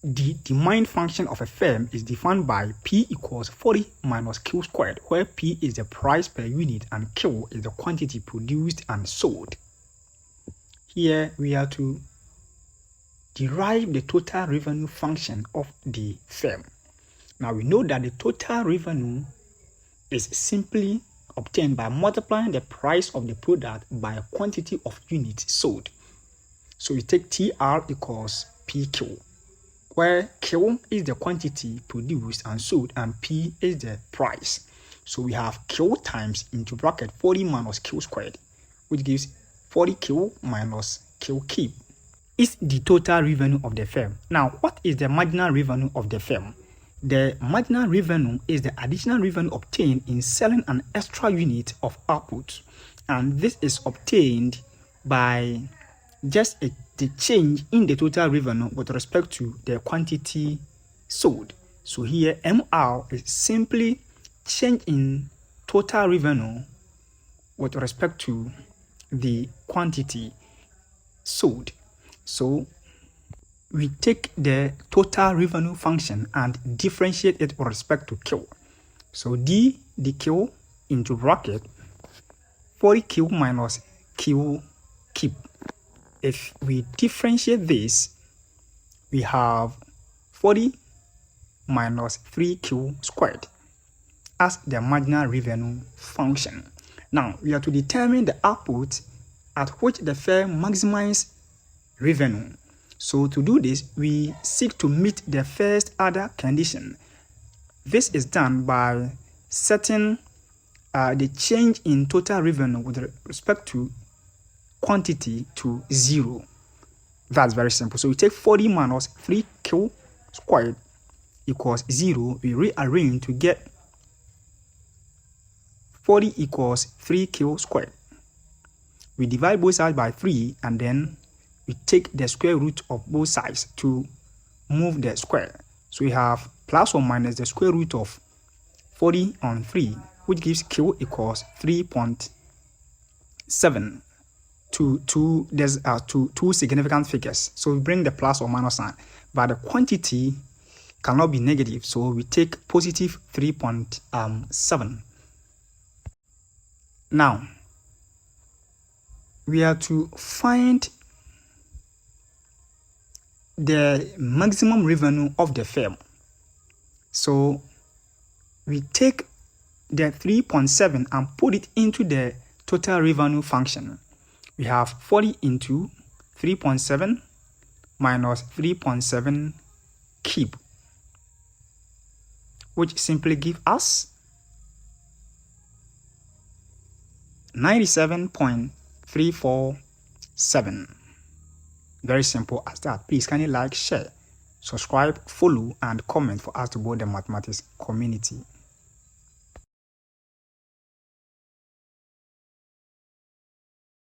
the demand function of a firm is defined by P equals 40 minus Q squared, where P is the price per unit and Q is the quantity produced and sold. Here we are to derive the total revenue function of the firm. Now we know that the total revenue is simply obtained by multiplying the price of the product by a quantity of units sold. So we take TR equals PQ, where Q is the quantity produced and sold and P is the price. So we have Q times into bracket 40 minus Q squared, which gives 40Q minus Q cube is the total revenue of the firm. Now, what is the marginal revenue of the firm? The marginal revenue is the additional revenue obtained in selling an extra unit of output, and this is obtained by just the change in the total revenue with respect to the quantity sold. So here MR is simply change in total revenue with respect to the quantity sold. So we take the total revenue function and differentiate it with respect to Q. So D the Q into bracket 40Q minus Q cube. If we differentiate this, we have 40 minus 3Q squared as the marginal revenue function. Now we are to determine the output at which the firm maximizes revenue. So to do this, we seek to meet the first order condition. This is done by setting the change in total revenue with respect to quantity to 0. That's very simple. So we take 40 minus 3Q squared equals 0. We rearrange to get 40 equals 3Q squared. We divide both sides by 3 and then we take the square root of both sides to move the square. So we have plus or minus the square root of 40 on 3, which gives Q equals 3.7 to two significant figures. So we bring the plus or minus sign, but the quantity cannot be negative, so we take positive 3.7. Now we are to find the maximum revenue of the firm. So we take the 3.7 and put it into the total revenue function. We have 40 into 3.7 minus 3.7 cube, which simply gives us 97.347. Very simple as that. Please kindly like, share, subscribe, follow, and comment for us to build the mathematics community.